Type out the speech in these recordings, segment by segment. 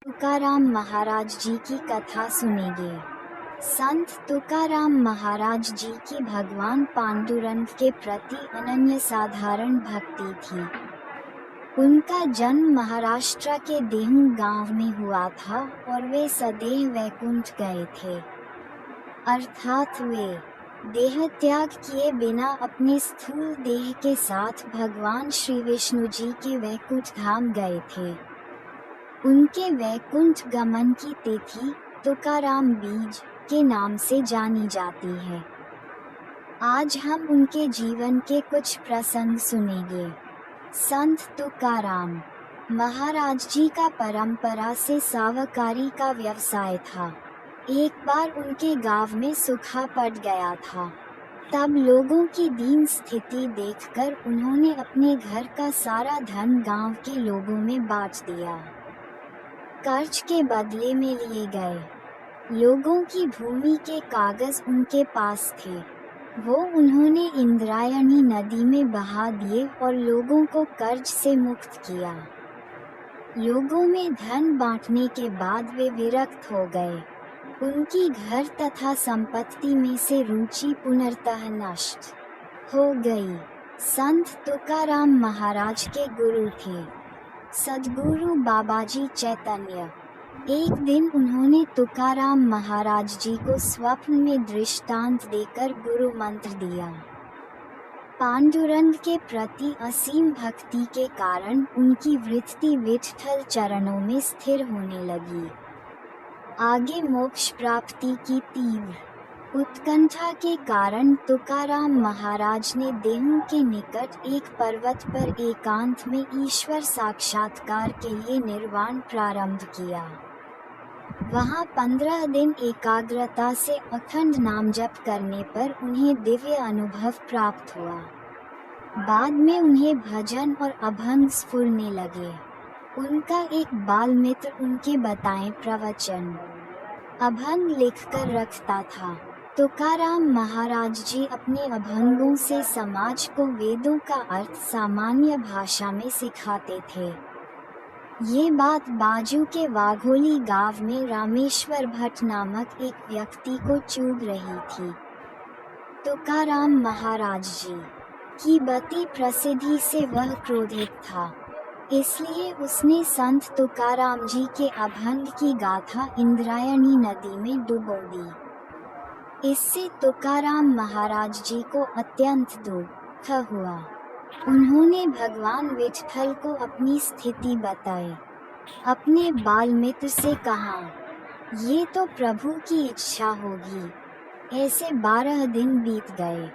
तुकाराम महाराज जी की कथा सुनेंगे। संत तुकाराम महाराज जी की भगवान पांडुरंग के प्रति अनन्य साधारण भक्ति थी। उनका जन्म महाराष्ट्र के देहू गांव में हुआ था और वे सदैव वैकुंठ गए थे, अर्थात वे देह त्याग किए बिना अपने स्थूल देह के साथ भगवान श्री विष्णु जी के वैकुंठ धाम गए थे। उनके वैकुंठ गमन की तिथि तुकाराम बीज के नाम से जानी जाती है। आज हम उनके जीवन के कुछ प्रसंग सुनेंगे। संत तुकाराम महाराज जी का परंपरा से सावकारी का व्यवसाय था। एक बार उनके गांव में सूखा पड़ गया था। तब लोगों की दीन स्थिति देखकर उन्होंने अपने घर का सारा धन गांव के लोगों में बांट दिया। कर्ज के बदले में लिए गए लोगों की भूमि के कागज उनके पास थे, वो उन्होंने इंद्रायणी नदी में बहा दिए और लोगों को कर्ज से मुक्त किया। लोगों में धन बांटने के बाद वे विरक्त हो गए। उनकी घर तथा संपत्ति में से रुचि पूर्णतः नष्ट हो गई। संत तुकाराम महाराज के गुरु थे सद्गुरु बाबाजी चैतन्य। एक दिन उन्होंने तुकाराम महाराज जी को स्वप्न में दृष्टांत देकर गुरु मंत्र दिया। पांडुरंग के प्रति असीम भक्ति के कारण उनकी वृत्ति विठ्ठल चरणों में स्थिर होने लगी। आगे मोक्ष प्राप्ति की तीव्र उत्कंठा के कारण तुकाराम महाराज ने देहू के निकट एक पर्वत पर एकांत में ईश्वर साक्षात्कार के लिए निर्वाण प्रारंभ किया। वहां 15 दिन एकाग्रता से अखंड नाम जप करने पर उन्हें दिव्य अनुभव प्राप्त हुआ। बाद में उन्हें भजन और अभंग स्फुरने लगे। उनका एक बाल मित्र उनके बताए प्रवचन अभंग लिखकर रखता था। तुकाराम महाराज जी अपने अभंगों से समाज को वेदों का अर्थ सामान्य भाषा में सिखाते थे। ये बात बाजू के वाघोली गांव में रामेश्वर भट्ट नामक एक व्यक्ति को चुभ रही थी। तुकाराम महाराज जी की बती प्रसिद्धि से वह क्रोधित था, इसलिए उसने संत तुकाराम जी के अभंग की गाथा इंद्रायणी नदी में डुबो दी। इससे तुकाराम महाराज जी को अत्यंत दुख हुआ। उन्होंने भगवान विठ्ठल को अपनी स्थिति बताई। अपने बाल मित्र से कहा, ये तो प्रभु की इच्छा होगी। ऐसे 12 दिन बीत गए।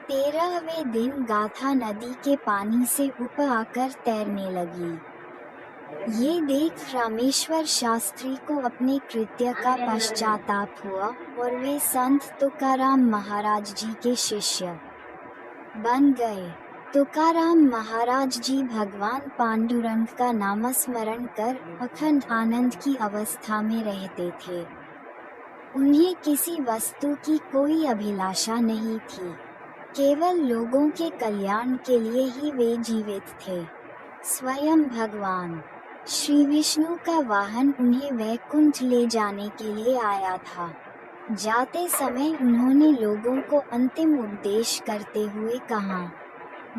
13वें दिन गाथा नदी के पानी से ऊपर आकर तैरने लगी। ये देख रामेश्वर शास्त्री को अपने कृत्य का पश्चाताप हुआ और वे संत तुकाराम महाराज जी के शिष्य बन गए। तुकाराम महाराज जी भगवान पांडुरंग का नामस्मरण कर अखंड आनंद की अवस्था में रहते थे। उन्हें किसी वस्तु की कोई अभिलाषा नहीं थी, केवल लोगों के कल्याण के लिए ही वे जीवित थे। स्वयं भगवान श्री विष्णु का वाहन उन्हें वैकुंठ ले जाने के लिए आया था। जाते समय उन्होंने लोगों को अंतिम उपदेश करते हुए कहा,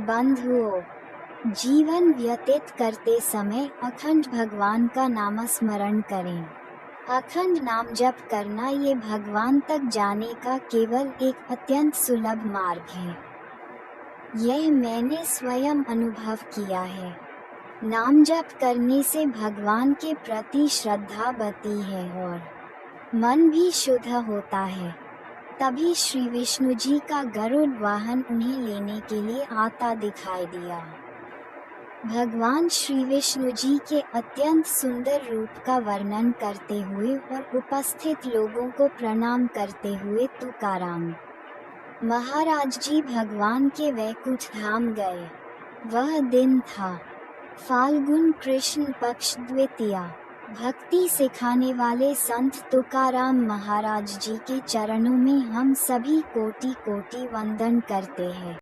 बंधुओं, जीवन व्यतीत करते समय अखंड भगवान का नामस्मरण करें। अखंड नाम जप करना ये भगवान तक जाने का केवल एक अत्यंत सुलभ मार्ग है। यह मैंने स्वयं अनुभव किया है। नाम जप करने से भगवान के प्रति श्रद्धा बढ़ती है और मन भी शुद्ध होता है। तभी श्री विष्णु जी का गरुड़ वाहन उन्हें लेने के लिए आता दिखाई दिया। भगवान श्री विष्णु जी के अत्यंत सुंदर रूप का वर्णन करते हुए और उपस्थित लोगों को प्रणाम करते हुए तुकाराम महाराज जी भगवान के वैकुंठ धाम गए। वह दिन था फाल्गुन कृष्ण पक्ष द्वितीया। भक्ति सिखाने वाले संत तुकाराम महाराज जी के चरणों में हम सभी कोटि कोटि वंदन करते हैं।